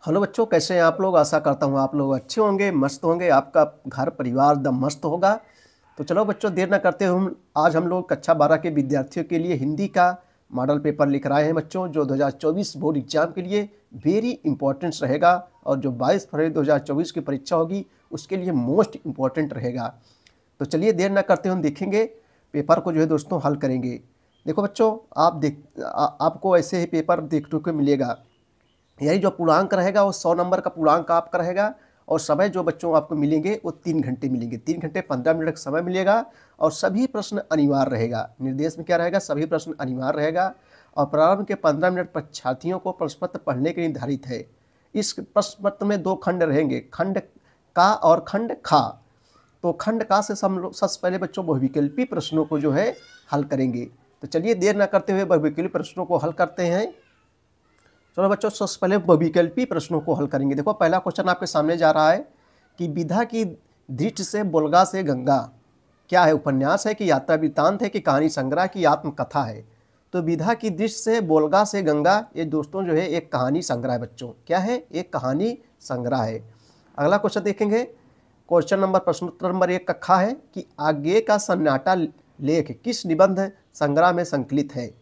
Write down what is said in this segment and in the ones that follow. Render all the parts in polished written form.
Hello बच्चों, कैसे हैं आप लोग। आशा करता हूँ आप लोग अच्छे होंगे, मस्त होंगे, आपका घर परिवार दम मस्त होगा। तो चलो बच्चों, देर ना करते हुए आज हम लोग कक्षा 12 के विद्यार्थियों के लिए हिंदी का मॉडल पेपर लिख रहे हैं बच्चों, जो 2024 बोर्ड एग्जाम के लिए वेरी इंपॉर्टेंट रहेगा और जो 22 फरवरी 2024 की परीक्षा होगी उसके लिए मोस्ट इम्पॉर्टेंट रहेगा। तो चलिए देर ना करते हुए हम देखेंगे पेपर को, जो है दोस्तों हल करेंगे। देखो बच्चों, आपको ऐसे ही पेपर देखने को मिलेगा। यही जो पूर्णांक रहेगा वो 100 नंबर का पूर्णांक आपका रहेगा और समय जो बच्चों आपको मिलेंगे वो 3 घंटे मिलेंगे। 3 घंटे 15 मिनट का समय मिलेगा और सभी प्रश्न अनिवार्य रहेगा। निर्देश में क्या रहेगा, सभी प्रश्न अनिवार्य रहेगा और प्रारंभ के 15 मिनट परीक्षार्थियों को प्रश्न पत्र पढ़ने के लिए निर्धारित है। इस प्रश्न पत्र में 2 खंड रहेंगे, खंड का और खंड खा। तो खंड का से हम लोग सबसे पहले बच्चों बहुविकल्पी प्रश्नों को जो है हल करेंगे। तो चलिए देर न करते हुए बहुविकल्पी प्रश्नों को हल करते हैं। चलो बच्चों, सबसे पहले विकल्पी प्रश्नों को हल करेंगे। देखो पहला क्वेश्चन आपके सामने जा रहा है कि विधा की दृष्टि से बोलगा से गंगा क्या है। उपन्यास है कि यात्रा वृत्तांत है कि कहानी संग्रह की आत्मकथा है। तो विधा की दृष्टि से बोलगा से गंगा ये दोस्तों जो है एक कहानी संग्रह है बच्चों। क्या है, एक कहानी संग्रह है। अगला क्वेश्चन देखेंगे, क्वेश्चन नंबर प्रश्नोत्तर नंबर 1 कक्षा है कि आगे का सन्नाटा लेख किस निबंध संग्रह में संकलित है।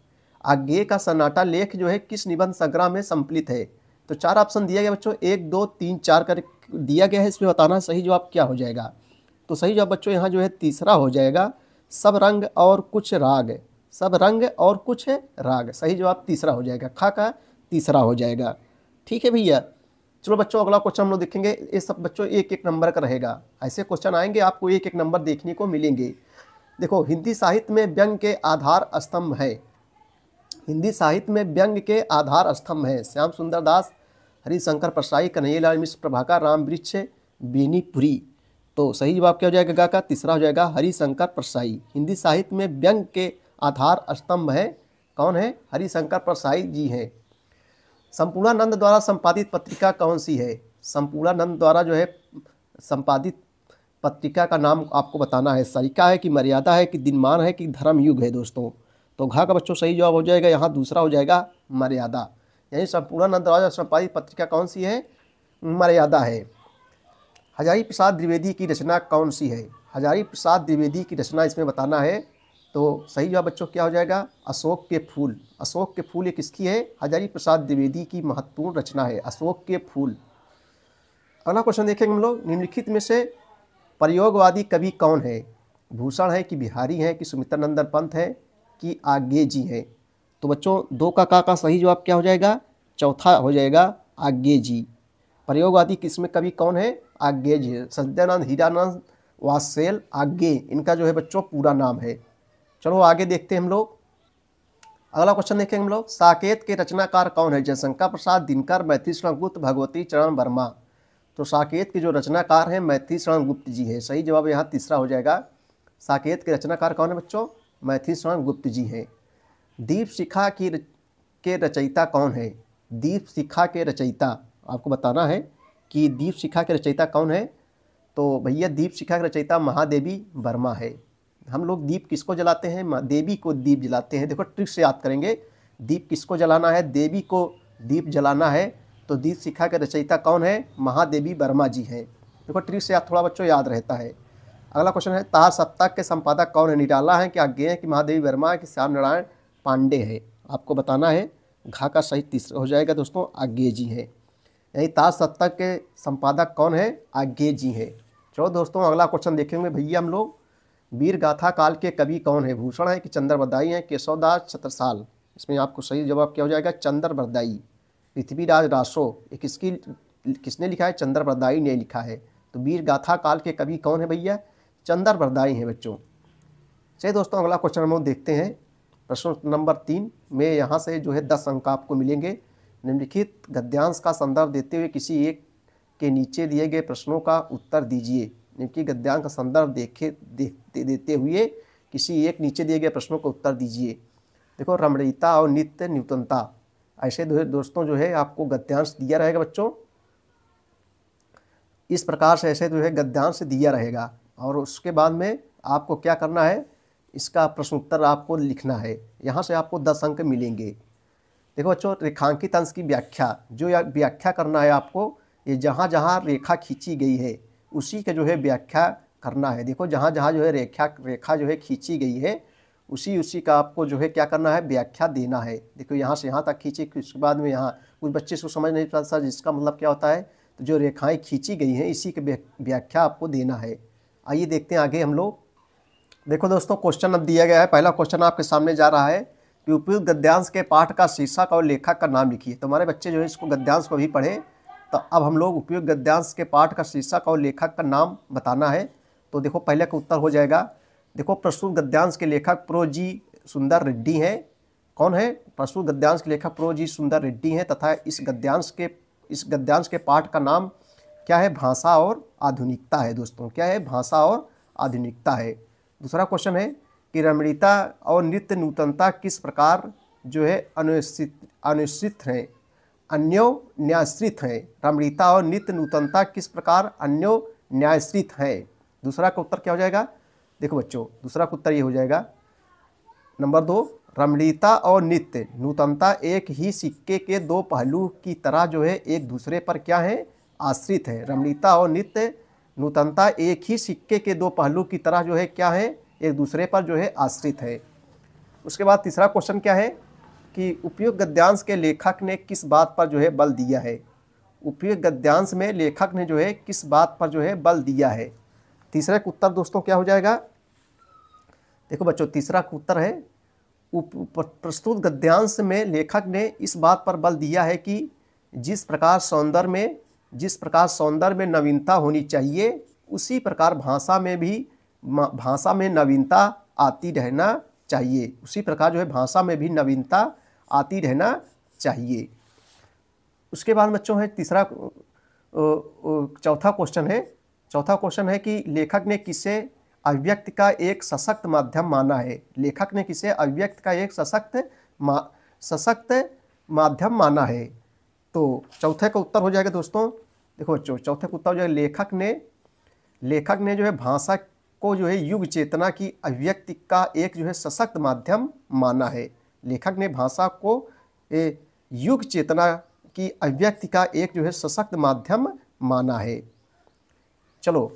आगे का सन्नाटा लेख जो है किस निबंध संग्रह में सम्मिलित है। तो 4 ऑप्शन दिया गया बच्चों, 1 2 3 4 कर दिया गया है। इसमें बताना सही जवाब क्या हो जाएगा। तो सही जवाब बच्चों यहाँ जो है तीसरा हो जाएगा, सब रंग और कुछ राग। सब रंग और कुछ राग, सही जवाब तीसरा हो जाएगा, खा का तीसरा हो जाएगा। ठीक है भैया। चलो बच्चों, अगला क्वेश्चन हम लोग देखेंगे। ये सब बच्चों 1-1 नंबर का रहेगा। ऐसे क्वेश्चन आएंगे आपको 1-1 नंबर देखने को मिलेंगे। देखो, हिंदी साहित्य में व्यंग के आधार स्तंभ है। हिंदी साहित्य में व्यंग के आधार स्तंभ हैं श्याम सुंदर दास, हरिशंकर परसाई, कन्हैयालाल मिश्र, प्रभाकर, राम वृक्ष, बेनीपुरी। तो सही जवाब क्या हो जाएगा, गा का तीसरा हो जाएगा, हरिशंकर परसाई। हिंदी साहित्य में व्यंग के आधार स्तंभ है, कौन है, हरिशंकर परसाई जी हैं। संपूर्णानंद द्वारा संपादित पत्रिका कौन सी है। संपूर्णानंद द्वारा जो है संपादित पत्रिका का नाम आपको बताना है। सरिका है कि मर्यादा है कि दिनमान है कि धर्मयुग है दोस्तों। तो घा का बच्चों सही जवाब हो जाएगा यहाँ दूसरा हो जाएगा, मर्यादा। यानी संपूर्णानंद द्वारा संपादित पत्रिका कौन सी है, मर्यादा है। हजारी प्रसाद द्विवेदी की रचना कौन सी है। हजारी प्रसाद द्विवेदी की रचना इसमें बताना है। तो सही जवाब बच्चों क्या हो जाएगा, अशोक के फूल। अशोक के फूल ये किसकी है, हजारी प्रसाद द्विवेदी की महत्वपूर्ण रचना है, अशोक के फूल। अगला क्वेश्चन देखेंगे हम लोग, निम्नलिखित में से प्रयोगवादी कवि कौन है। भूषण है कि बिहारी है कि सुमित्रानंदन पंत है कि आगे जी है। तो बच्चों 2 का सही जवाब क्या हो जाएगा, चौथा हो जाएगा, आगे जी। प्रयोगवादी किसमें कवि कौन है, आगे जी है। सत्यानंद, हीरानंद, वात्सेल आगे, इनका जो है बच्चों पूरा नाम है। चलो आगे देखते हैं हम लोग। अगला क्वेश्चन देखेंगे हम लोग, साकेत के रचनाकार कौन है। जयशंकर प्रसाद, दिनकर, मैथिली शरण गुप्त, भगवती चरण वर्मा। तो साकेत के जो रचनाकार हैं मैथिली शरण गुप्त जी है। सही जवाब यहाँ तीसरा हो जाएगा। साकेत के रचनाकार कौन है बच्चों, मैथिली शरण गुप्त जी हैं। दीप शिखा के रचयिता कौन है। दीप शिखा के रचयिता आपको बताना है कि दीप शिखा के रचयिता कौन है। तो भैया दीप शिखा के रचयिता महादेवी वर्मा है। हम लोग दीप किसको जलाते हैं, देवी को दीप जलाते हैं। देखो ट्रिक से याद करेंगे, दीप किसको जलाना है, देवी को दीप जलाना है। तो दीप शिखा के रचयिता कौन है, महादेवी वर्मा जी हैं। देखो ट्रिक से थोड़ा बच्चों याद रहता है। अगला क्वेश्चन है, तार सप्ताह के संपादक कौन है। निराला है कि आज्ञे है कि महादेवी वर्मा है कि श्याम नारायण पांडे है। आपको बताना है, घा का सही तीसरा हो जाएगा दोस्तों, आज्ञे जी है। यही तार सप्ताह के संपादक कौन है, आज्ञे जी है। चलो दोस्तों अगला क्वेश्चन देखेंगे भैया हम लोग, वीर गाथा काल के कवि कौन है। भूषण है कि चंद्रबरदाई है, केशवदास, छत्रसाल। इसमें आपको सही जवाब क्या हो जाएगा, चंद्रबरदाई। पृथ्वीराज रासो ये किसने लिखा है, चंद्रबरदाई ने लिखा है। तो वीर गाथा काल के कवि कौन है भैया, चंद्रबरदाई हैं बच्चों। चलिए दोस्तों अगला क्वेश्चन हम लोग देखते हैं। प्रश्न नंबर 3 में यहाँ से जो है 10 अंक आपको मिलेंगे। निम्नलिखित गद्यांश का संदर्भ देते हुए किसी एक के नीचे दिए गए प्रश्नों का उत्तर दीजिए। निम्नलिखित गद्यांश का संदर्भ देते हुए किसी एक नीचे दिए गए प्रश्नों का उत्तर दीजिए। देखो, रमणीयता और नित्य न्यूनता, ऐसे दोस्तों जो है आपको गद्यांश दिया रहेगा बच्चों। इस प्रकार से ऐसे जो है गद्यांश दिया रहेगा और उसके बाद में आपको क्या करना है, इसका प्रश्न उत्तर आपको लिखना है। यहाँ से आपको 10 अंक मिलेंगे। देखो बच्चों, रेखांकित अंश की व्याख्या, जो व्याख्या करना है आपको, ये जहाँ जहाँ रेखा खींची गई है उसी के जो है व्याख्या करना है। देखो जहाँ जहाँ जो है रेखा जो है खींची गई है उसी का आपको जो है क्या करना है, व्याख्या देना है। देखो यहाँ से यहाँ तक खींची, उसके बाद में यहाँ कुछ बच्चे इसको समझ नहीं पाता सर जिसका मतलब क्या होता है, तो जो रेखाएं खींची गई हैं इसी की व्याख्या आपको देना है। आइए देखते हैं आगे हम लोग। देखो दोस्तों, क्वेश्चन अब दिया गया है। पहला क्वेश्चन आपके सामने जा रहा है कि उपयुक्त गद्यांश के पाठ का शीर्षक और लेखक का नाम लिखिए। तो हमारे बच्चे जो है इसको गद्यांश को भी पढ़े, तो अब हम लोग उपयुक्त गद्यांश के पाठ का शीर्षक और लेखक का नाम बताना है। तो देखो पहले का उत्तर हो जाएगा। देखो, प्रस्तुत गद्यांश के लेखक प्रो जी सुंदर रेड्डी हैं। कौन है? प्रस्तुत गद्यांश के लेखक प्रो जी सुंदर रेड्डी हैं तथा इस गद्यांश के पाठ का नाम क्या है? भाषा और आधुनिकता है दोस्तों। क्या है? भाषा और आधुनिकता है। दूसरा क्वेश्चन है कि रमणीयता और नित्य नूतनता किस प्रकार जो है अन्योन्याश्रित हैं? अन्योन्याश्रित हैं। रमणीयता और नित्य नूतनता किस प्रकार अन्योन्याश्रित हैं? दूसरा का उत्तर क्या हो जाएगा? देखो बच्चों, दूसरा का उत्तर ये हो जाएगा नंबर 2, रमणीयता और नित्य नूतनता एक ही सिक्के के दो पहलू की तरह जो है एक दूसरे पर क्या है? आश्रित है। रमणीयता और नित्य नूतनता एक ही सिक्के के दो पहलू की तरह जो है क्या है? एक दूसरे पर जो है आश्रित है। उसके बाद तीसरा क्वेश्चन क्या है कि उपयुक्त गद्यांश के लेखक ने किस बात पर जो है बल दिया है? उपयुक्त गद्यांश में लेखक ने जो है किस बात पर जो है बल दिया है? तीसरा का उत्तर दोस्तों क्या हो जाएगा? देखो बच्चों, तीसरा का उत्तर है प्रस्तुत गद्यांश में लेखक ने इस बात पर बल दिया है कि जिस प्रकार सौंदर्य में नवीनता होनी चाहिए उसी प्रकार भाषा में नवीनता आती रहना चाहिए। उसी प्रकार जो है भाषा में भी नवीनता आती रहना चाहिए। उसके बाद बच्चों है चौथा क्वेश्चन है कि लेखक ने किसे अभिव्यक्ति का एक सशक्त माध्यम माना है? लेखक ने किसे अभिव्यक्ति का एक सशक्त माध्यम माना है? तो चौथे का उत्तर हो जाएगा दोस्तों। देखो बच्चों, चौथे का उत्तर हो जाएगा लेखक ने जो है भाषा को जो है युग चेतना की अभिव्यक्ति का एक जो है सशक्त माध्यम माना है। लेखक ने भाषा को युग चेतना की अभिव्यक्ति का एक जो है सशक्त माध्यम माना है। चलो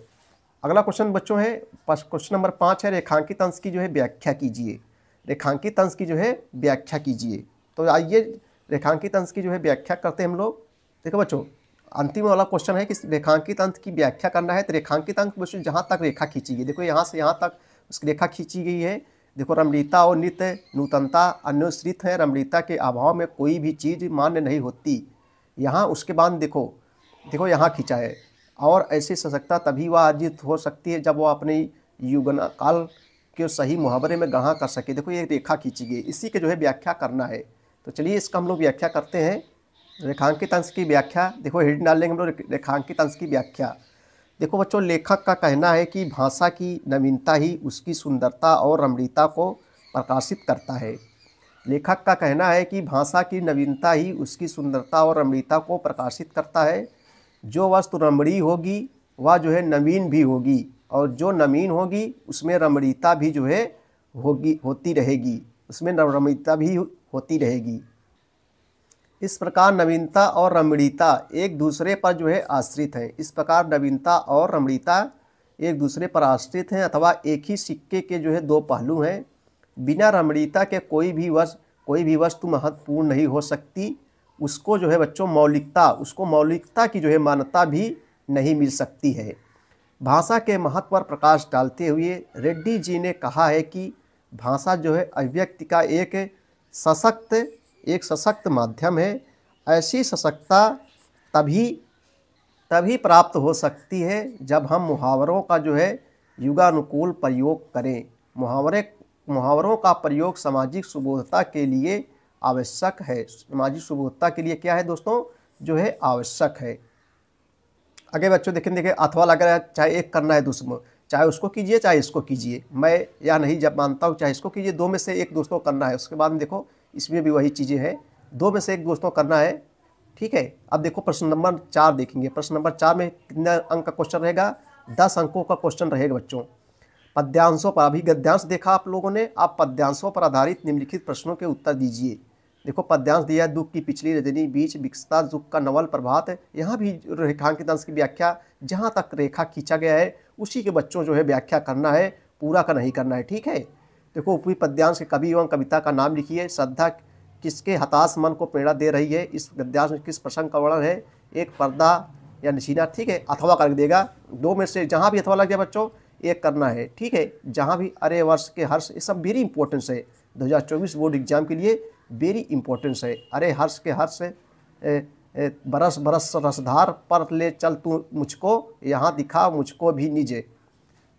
अगला क्वेश्चन बच्चों है, क्वेश्चन नंबर 5 है, रेखांकित अंश की जो है व्याख्या कीजिए। रेखांकित अंश की जो है व्याख्या कीजिए। तो आइए रेखांकित अंश की जो है व्याख्या करते हैं हम लोग। देखो बच्चों, अंतिम वाला क्वेश्चन है कि रेखांकित अंश की व्याख्या करना है। तो रेखांकित अंश बच्चों जहाँ तक रेखा खींची गई, देखो यहाँ से यहाँ तक उसकी रेखा खींची गई है। देखो, रमणीयता और नित्य नूतनता अन्योन्याश्रित है। रमणीयता के अभाव में कोई भी चीज़ मान्य नहीं होती। यहाँ उसके बाद देखो यहाँ खींचा है, और ऐसी सशक्ता तभी वह अर्जित हो सकती है जब वह अपने युगना काल के सही मुहावरे में गढ़ा कर सके। देखो ये रेखा खींची गई, इसी के जो है व्याख्या करना है। तो चलिए इसका हम लोग व्याख्या करते हैं। रेखांकित अंश की व्याख्या, देखो हेड डाल लेंगे हम लोग, रेखांकित अंश की व्याख्या। देखो बच्चों, लेखक का कहना है कि भाषा की नवीनता ही उसकी सुंदरता और रमणीयता को प्रकाशित करता है। लेखक का कहना है कि भाषा की नवीनता ही उसकी सुंदरता और रमणीयता को प्रकाशित करता है। जो वस्तु रमणीय होगी वह जो है नवीन भी होगी, और जो नवीन होगी उसमें रमणीयता भी जो है होती रहेगी, उसमें रमणीयता भी होती रहेगी। इस प्रकार नवीनता और रमणीयता एक दूसरे पर जो है आश्रित हैं। इस प्रकार नवीनता और रमणीयता एक दूसरे पर आश्रित हैं अथवा एक ही सिक्के के जो है दो पहलू हैं। बिना रमणीयता के कोई भी वस्तु महत्वपूर्ण नहीं हो सकती। उसको जो है बच्चों मौलिकता की जो है मान्यता भी नहीं मिल सकती है। भाषा के महत्व पर प्रकाश डालते हुए रेड्डी जी ने कहा है कि भाषा जो है अभिव्यक्ति का एक सशक्त माध्यम है। ऐसी सशक्तता तभी प्राप्त हो सकती है जब हम मुहावरों का जो है युगानुकूल प्रयोग करें। मुहावरों का प्रयोग सामाजिक सुबोधता के लिए आवश्यक है। सामाजिक सुबोधता के लिए क्या है दोस्तों, जो है आवश्यक है। आगे बच्चों देखिए अथवा लग रहा है, चाहे एक करना है दूसरों, चाहे उसको कीजिए चाहे इसको कीजिए, मैं या नहीं जब मानता हूँ चाहे इसको कीजिए, दो में से एक दोस्तों करना है। उसके बाद में देखो इसमें भी वही चीज़ें हैं, दो में से एक दोस्तों करना है, ठीक है। अब देखो प्रश्न नंबर 4 देखेंगे। प्रश्न नंबर 4 में कितने अंक का क्वेश्चन रहेगा? 10 अंकों का क्वेश्चन रहेगा बच्चों। पद्यांशों पर, अभी गद्यांश देखा आप लोगों ने, आप पद्यांशों पर आधारित निम्नलिखित प्रश्नों के उत्तर दीजिए। देखो पद्यांश दिया है, दुख की पिछली रजनी, बीच विकसता दुख का नवल प्रभात है। यहाँ भी रेखांकित अंश की व्याख्या जहाँ तक रेखा खींचा गया है उसी के बच्चों जो है व्याख्या करना है, पूरा का नहीं करना है, ठीक है। देखो ऊपरी पद्यांश के कवि एवं कविता का नाम लिखिए। श्रद्धा किसके हताश मन को प्रेरणा दे रही है, इस गद्यांश में किस प्रसंग का वर्णन है, एक पर्दा या नशीना, ठीक है। अथवा कर देगा, दो में से जहाँ भी अथवा लग जाए बच्चों एक करना है, ठीक है। जहाँ भी अरे वर्ष के हर्ष, ये सब वेरी इंपॉर्टेंस है 2024 बोर्ड एग्जाम के लिए, वेरी इंपॉर्टेंस है। अरे हर्ष के हर्ष बरस बरस रसधार पर ले चल तू मुझको, यहाँ दिखा मुझको भी निजे,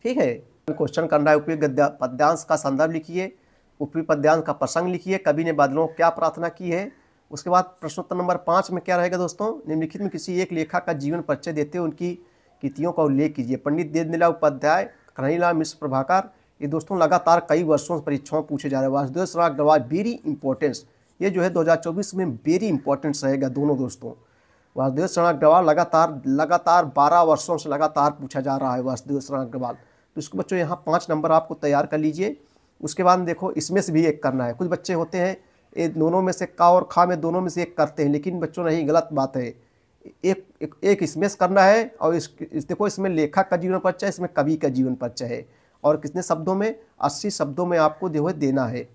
ठीक है। क्वेश्चन करना है, ऊपरी पद्यांश का संदर्भ लिखिए, ऊपरी पद्यांश का प्रसंग लिखिए, कवि ने बादलों को क्या प्रार्थना की है। उसके बाद प्रश्नोत्तर नंबर 5 में क्या रहेगा दोस्तों, निम्नलिखित में किसी एक लेखक का जीवन परिचय देते हुए उनकी कृतियों का उल्लेख कीजिए। पंडित दीनदयाल उपाध्याय, कन्हैयालाल मिश्र प्रभाकर, ये दोस्तों लगातार कई वर्षों से परीक्षाओं में पूछे जा रहे हैं। वासुदेव शरण अग्रवाल, वेरी इंपॉर्टेंस, ये जो है 2024 में वेरी इंपॉर्टेंस रहेगा दोनों दोस्तों। वासुदेव शरण अग्रवाल लगातार 12 वर्षों से लगातार पूछा जा रहा है वासुदेव शरण अग्रवाल, तो इसको बच्चों यहाँ 5 नंबर आपको तैयार कर लीजिए। उसके बाद देखो इसमें से भी एक करना है। कुछ बच्चे होते हैं ये दोनों में से का और खा में दोनों में से एक करते हैं, लेकिन बच्चों नहीं, गलत बात है। एक इसमें से करना है, और देखो इसमें लेखक का जीवन परिचय, इसमें कवि का जीवन परिचय है, और कितने शब्दों में, 80 शब्दों में आपको जो है देना है।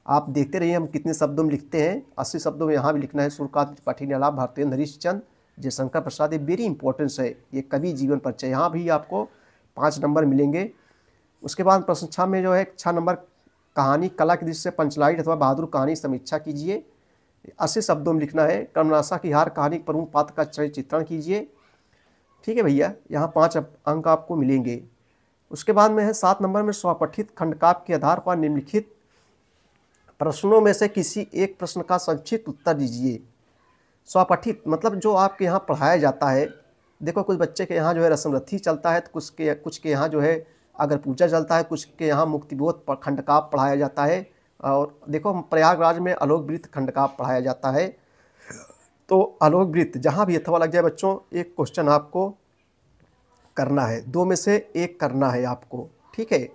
आप देखते रहिए हम कितने शब्दों में लिखते हैं, 80 शब्दों में यहाँ भी लिखना है। सूर्यकांत त्रिपाठी ने अलाप, भारतेंद्र हरिश्चंद्र, जयशंकर प्रसाद, ये वेरी इंपॉर्टेंस है, ये कवि जीवन परिचय, यहाँ भी आपको 5 नंबर मिलेंगे। उसके बाद प्रश्न 6 में जो है 6 नंबर, कहानी कला की दृष्टि से पंचलाइट अथवा बहादुर कहानी समीक्षा कीजिए। 80 शब्दों में लिखना है। कर्मनाशा की हार कहानी प्रमुख पात्र का चित्रण कीजिए, ठीक है भैया, यहाँ 5 अंक आपको मिलेंगे। उसके बाद में है 7 नंबर में, स्वपठित खंडकाव्य के आधार पर निम्नलिखित प्रश्नों में से किसी एक प्रश्न का संक्षिप्त उत्तर दीजिए। स्वपठित मतलब जो आपके यहाँ पढ़ाया जाता है। देखो कुछ बच्चे के यहाँ जो है रसमरथी चलता है, तो कुछ के यहाँ जो है अगर पूजा चलता है, कुछ के यहाँ मुक्तिबोध खंडकाव्य पढ़ाया जाता है, और देखो प्रयागराज में आलोक वृत्त खंडकाव्य पढ़ाया जाता है। तो आलोक वृत्त जहाँ भी अथवा लग जाए बच्चों, एक क्वेश्चन आपको करना है, 2 में से एक करना है आपको, ठीक है।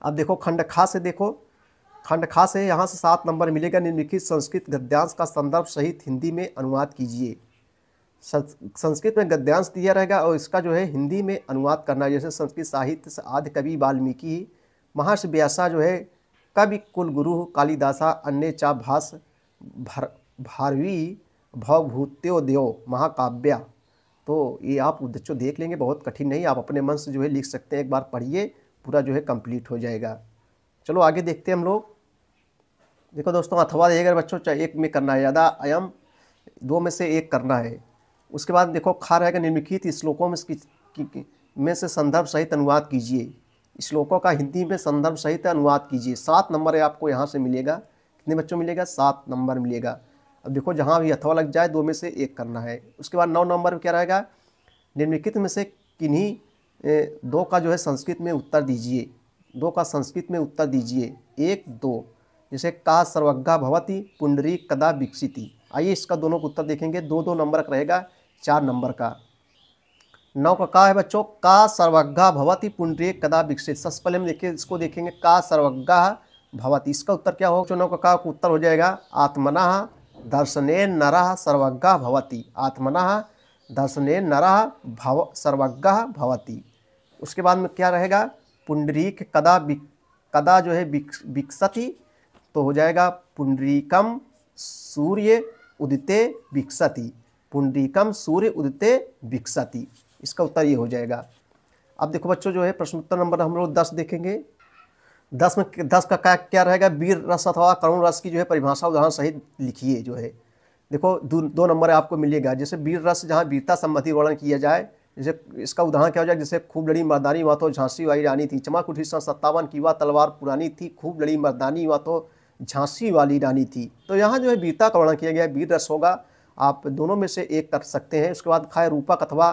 अब देखो खंड खा से, देखो खंड खा से यहाँ से 7 नंबर मिलेगा। निम्नलिखित संस्कृत गद्यांश का संदर्भ सहित हिंदी में अनुवाद कीजिए। संस्कृत में गद्यांश दिया रहेगा और इसका जो है हिंदी में अनुवाद करना है। जैसे संस्कृत साहित्य से आदि कवि वाल्मीकि, महर्षि व्यासा जो है कवि कुलगुरु कालिदासा, अन्य चा भास भारवी भवभूत्योदयो महाकाव्या। तो ये आप बच्चों देख लेंगे, बहुत कठिन नहीं, आप अपने मन से जो है लिख सकते हैं, एक बार पढ़िए, पूरा जो है कंप्लीट हो जाएगा। चलो आगे देखते हैं हम लोग। देखो दोस्तों अथवा रहेगा बच्चों, चाहे एक में करना है, ज़्यादा अयम 2 में से एक करना है। उसके बाद देखो खा रहेगा, निम्नलिखित श्लोकों में से संदर्भ सहित अनुवाद कीजिए। श्लोकों का हिंदी में संदर्भ सहित अनुवाद कीजिए। 7 नंबर है आपको यहाँ से मिलेगा। कितने बच्चों मिलेगा? 7 नंबर मिलेगा। अब देखो जहाँ भी अथवा लग जाए 2 में से एक करना है। उसके बाद 9 नंबर में क्या रहेगा, निम्नलिखित में से किन्हीं 2 का जो है संस्कृत में उत्तर दीजिए। 2 का संस्कृत में उत्तर दीजिए, 1 2। जैसे का सर्वज्ञा भवति पुंडरीक कदा विकसिति। आइए इसका दोनों का उत्तर देखेंगे। 2 नंबर का रहेगा, 4 नंबर का। 9 का है बच्चों, का सर्वज्ञा भवति पुंडरीक कदा विकसित। सबसे पहले हम देखिए इसको देखेंगे, का सर्वज्ञा भवति, इसका उत्तर क्या होगा? 9 का उत्तर हो जाएगा आत्मनः दर्शनेन नरः सर्वज्ञः भवति। आत्मनः दर्शनेन नरः सर्वज्ञः भवति। उसके बाद में क्या रहेगा, पुंडरीक कदा जो है विकसति, तो हो जाएगा पुंडरीकम सूर्य उदिते विकसति। पुंडरीकम सूर्य उदिते विकसति, इसका उत्तर ये हो जाएगा। अब देखो बच्चों जो है प्रश्नोत्तर नंबर हम लोग 10 देखेंगे। 10 में 10 का क्या रहेगा, वीर रस अथवा करुण रस की जो है परिभाषा उदाहरण सहित लिखिए। जो है देखो 2 नंबर आपको मिलेगा। जैसे वीर रस जहाँ वीरता संबंधी वर्णन किया जाए, जैसे इसका उदाहरण क्या हो जाए, जैसे खूब लड़ी मर्दानी वहाँ तो झांसी वाली रानी थी, चमक उठी 57 की वह तलवार पुरानी थी, खूब लड़ी मर्दानी वहाँ तो झांसी वाली रानी थी। तो यहाँ जो है वीरता का वर्णन किया गया, वीर रस होगा। आप दोनों में से एक कर सकते हैं। उसके बाद खाए रूपक अथवा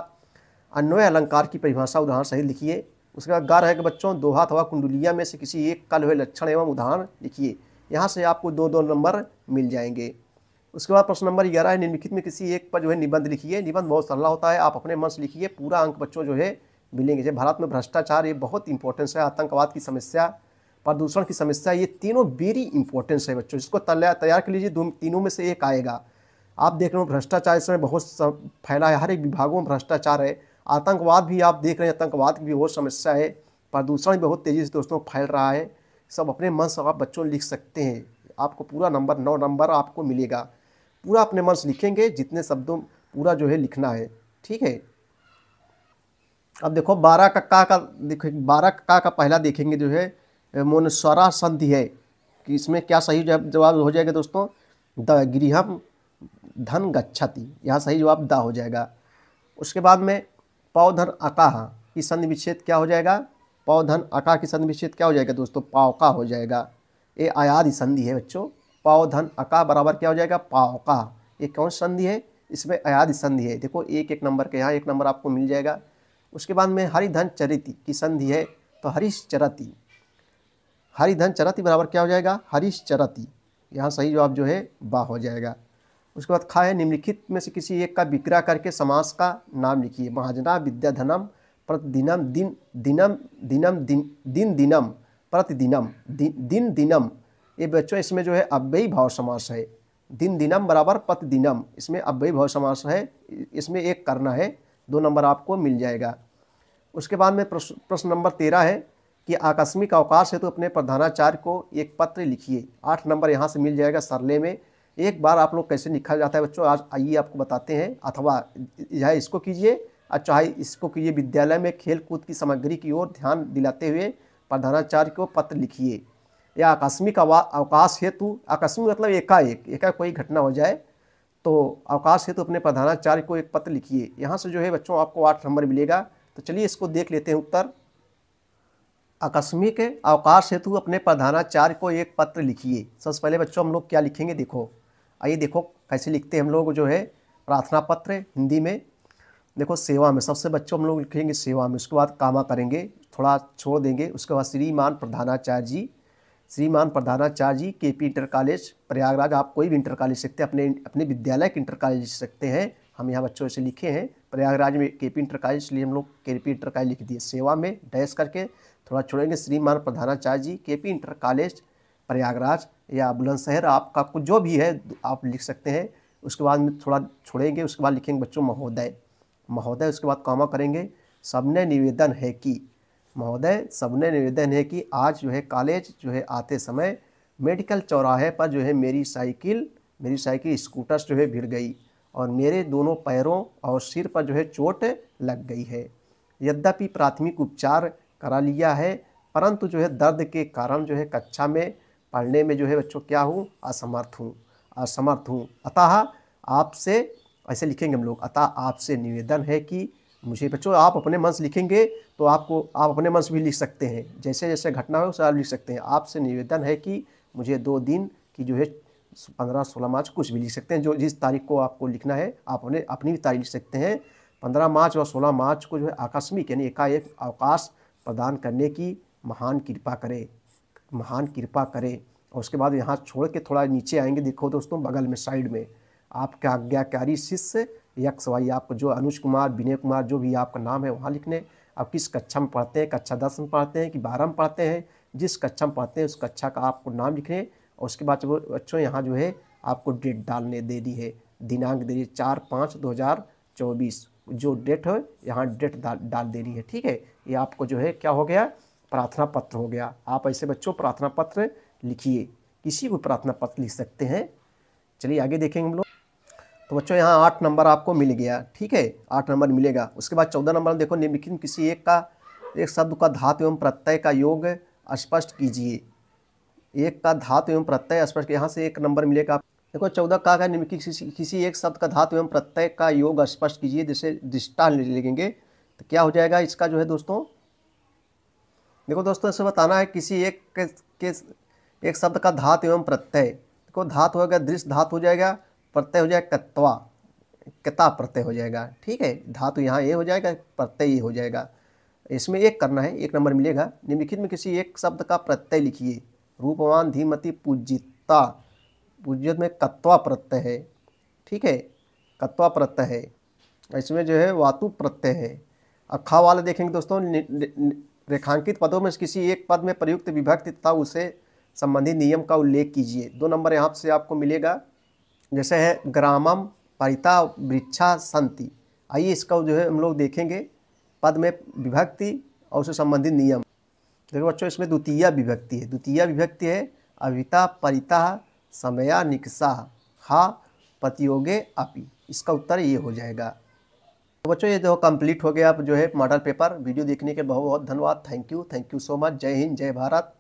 अन्वय अलंकार की परिभाषा उदाहरण सहित लिखिए। उसके बाद गा रहेगा बच्चों, दोहा अथवा कुंडलिया में से किसी एक का हुए लक्षण एवं उदाहरण लिखिए। यहाँ से आपको 2 नंबर मिल जाएंगे। उसके बाद प्रश्न नंबर 11 है, निम्नलिखित में किसी एक पर जो है निबंध लिखिए। निबंध बहुत सरल होता है, आप अपने मन से लिखिए, पूरा अंक बच्चों जो है मिलेंगे। जैसे भारत में भ्रष्टाचार, ये बहुत इंपॉर्टेंस है। आतंकवाद की समस्या, प्रदूषण की समस्या, ये तीनों वेरी इंपॉर्टेंस है बच्चों। इसको तैयार कर लीजिए, तीनों में से एक आएगा। आप देख रहे हो भ्रष्टाचार इस समय बहुत फैला है, हर एक विभागों में भ्रष्टाचार है। आतंकवाद भी आप देख रहे हैं, आतंकवाद की भी बहुत समस्या है। प्रदूषण भी बहुत तेज़ी से दोस्तों फैल रहा है। सब अपने मन से आप बच्चों लिख सकते हैं, आपको पूरा नंबर 9 नंबर आपको मिलेगा। पूरा अपने मन से लिखेंगे, जितने शब्दों पूरा जो है लिखना है, ठीक है। अब देखो 12 का देखो 12 का पहला देखेंगे जो है मोनस्वरा संधि है कि इसमें क्या सही जवाब हो जाएगा दोस्तों, द गृहम धन गच्छति, यहाँ सही जवाब दा हो जाएगा। उसके बाद में पौधन अकाह की संधि विच्छेद क्या हो जाएगा, पौधन अका की संधि विच्छेद क्या हो जाएगा दोस्तों, पावका हो जाएगा। ये आयादी संधि है बच्चों, पौधन अका बराबर क्या हो जाएगा, पावका। ये कौन संधि है, इसमें आयादी संधि है। देखो एक नंबर के यहाँ 1 नंबर आपको मिल जाएगा। उसके बाद में हरिधन चरिति की संधि है, तो हरीश हरिधन चरति बराबर क्या हो जाएगा, हरीश चरति। यहाँ सही जवाब जो है बा हो जाएगा। उसके बाद खा है, निम्नलिखित में से किसी एक का विग्रह करके समास का नाम लिखिए। महाजना विद्याधनम प्रतिदिनम दिन दिनम प्रतिदिनम दिन दिनम। ये बच्चों इसमें जो है अव्ययी भाव समास है। दिन दिनम बराबर प्रतिदिनम, इसमें अव्ययी भाव समास है। इसमें एक करना है, 2 नंबर आपको मिल जाएगा। उसके बाद में प्रश्न नंबर 13 है कि आकस्मिक अवकाश है तो अपने प्रधानाचार्य को एक पत्र लिखिए। 8 नंबर यहाँ से मिल जाएगा सरले में। एक बार आप लोग कैसे लिखा जाता है बच्चों, आज आइए आपको बताते हैं। अथवा चाहे इसको कीजिए और चाहे इसको कीजिए, विद्यालय में खेल कूद की सामग्री की ओर ध्यान दिलाते हुए प्रधानाचार्य को पत्र लिखिए। या आकस्मिक अवकाश हेतु, आकस्मिक मतलब एकाएक कोई घटना हो जाए तो अवकाश हेतु अपने प्रधानाचार्य को एक पत्र लिखिए। यहाँ से जो है बच्चों आपको 8 नंबर मिलेगा। तो चलिए इसको देख लेते हैं उत्तर। आकस्मिक अवकाश हेतु अपने प्रधानाचार्य को एक पत्र लिखिए। सबसे पहले बच्चों हम लोग क्या लिखेंगे, देखो आइए देखो कैसे लिखते हैं हम लोग जो है प्रार्थना पत्र हिंदी में। देखो सेवा में सबसे बच्चों हम लोग लिखेंगे सेवा में, उसके बाद कामा करेंगे, थोड़ा छोड़ देंगे। उसके बाद श्रीमान प्रधानाचार्य जी केपी इंटर कॉलेज प्रयागराज। आप कोई भी इंटर कॉलेज सकते हैं, अपने विद्यालय के इंटर कॉलेज सकते हैं। हम यहाँ बच्चों से लिखे हैं प्रयागराज में केपी इंटर कॉलेज, इसलिए हम लोग केपी इंटर कॉलेज लिख दिए। सेवा में डैश करके थोड़ा छोड़ेंगे, श्रीमान प्रधानाचार्य जी केपी इंटर कॉलेज प्रयागराज या बुलंदशहर, आपका कुछ जो भी है आप लिख सकते हैं। उसके बाद में थोड़ा छोड़ेंगे, उसके बाद लिखेंगे बच्चों महोदय। उसके बाद कामा करेंगे। सबने निवेदन है कि, महोदय सबने निवेदन है कि आज जो है कॉलेज जो है आते समय मेडिकल चौराहे पर जो है मेरी साइकिल स्कूटर जो है भिड़ गई और मेरे दोनों पैरों और सिर पर जो है चोट लग गई है। यद्यपि प्राथमिक उपचार करा लिया है, परंतु जो है दर्द के कारण जो है कक्षा में पढ़ने में जो है बच्चों क्या हूँ, असमर्थ हूँ। अतः आपसे, ऐसे लिखेंगे हम लोग, अतः आपसे निवेदन है कि मुझे, बच्चों आप अपने मन से लिखेंगे तो आप अपने मन से भी लिख सकते हैं, जैसे जैसे घटना हो उसे आप लिख सकते हैं। आपसे निवेदन है कि मुझे 2 दिन की जो है 15-16 मार्च कुछ भी लिख सकते हैं, जो जिस तारीख को आपको लिखना है आप अपनी भी तारीख लिख सकते हैं। 15 मार्च और 16 मार्च को जो है आकस्मिक यानी एकाएक अवकाश प्रदान करने की महान कृपा करे। और उसके बाद यहाँ छोड़ के थोड़ा नीचे आएंगे, देखो दोस्तों बगल में साइड में आपका आज्ञाकारी शिष्य XY, आपको जो अनुज कुमार, विनय कुमार जो भी आपका नाम है वहाँ लिखने। आप किस कक्षा में पढ़ते हैं, कक्षा 10 में पढ़ते हैं कि 12 में पढ़ते हैं, जिस कक्षा में पढ़ते हैं उस कक्षा का आपको नाम लिखने। और उसके बाद बच्चों यहाँ जो है आपको डेट डालने दे दी है, दिनांक दे दी 4/5/2024, जो डेट है यहाँ डेट डाल दे रही है, ठीक है। ये आपको जो है क्या हो गया, प्रार्थना पत्र हो गया। आप ऐसे बच्चों प्रार्थना पत्र लिखिए, किसी को प्रार्थना पत्र लिख सकते हैं। चलिए आगे देखेंगे हम लोग। तो बच्चों यहाँ 8 नंबर आपको मिल गया, ठीक है, 8 नंबर मिलेगा। उसके बाद 14 नंबर देखो, निम्नलिखित किसी एक शब्द का धातु एवं प्रत्यय का योग स्पष्ट कीजिए। एक का धातु एवं प्रत्यय स्पष्ट, यहाँ से 1 नंबर मिलेगा। देखो 14 का निम्नलिखित किसी एक शब्द का धातु एवं प्रत्यय का योग स्पष्ट कीजिए, जैसे दृष्टांत लिखेंगे तो क्या हो जाएगा इसका जो है दोस्तों। देखो दोस्तों ऐसे बताना है किसी एक शब्द का धातु एवं प्रत्यय। देखो धातु हो गया दृश्य धातु हो जाएगा, प्रत्यय हो जाएगा कता प्रत्यय हो जाएगा, ठीक है। धातु यहाँ ये हो जाएगा, प्रत्यय ये हो जाएगा। इसमें 1 करना है, 1 नंबर मिलेगा। निम्नलिखित में किसी एक शब्द का प्रत्यय लिखिए। रूपवान धीमती पूजिता, पूज्यत में कत्वा प्रत्यय है, ठीक है, कत्वा प्रत्यय है। इसमें जो है वातु प्रत्यय है। अखा वाले देखेंगे दोस्तों, रेखांकित पदों में से किसी एक पद में प्रयुक्त विभक्ति तथा उसे संबंधित नियम का उल्लेख कीजिए। 2 नंबर यहाँ से आपको मिलेगा, जैसे है ग्रामम परिता वृक्षा संति। आइए इसका जो है हम लोग देखेंगे, पद में विभक्ति और उससे संबंधित नियम। देखो बच्चों, इसमें द्वितीय विभक्ति है। द्वितीय विभक्ति है अविता परिता समया निकषा हा प्रतियोगे अपि। इसका उत्तर ये हो जाएगा। तो बच्चों ये जो कंप्लीट हो गया आप जो है मॉडल पेपर। वीडियो देखने के बहुत बहुत धन्यवाद। Thank you so much. जय हिंद, जय भारत।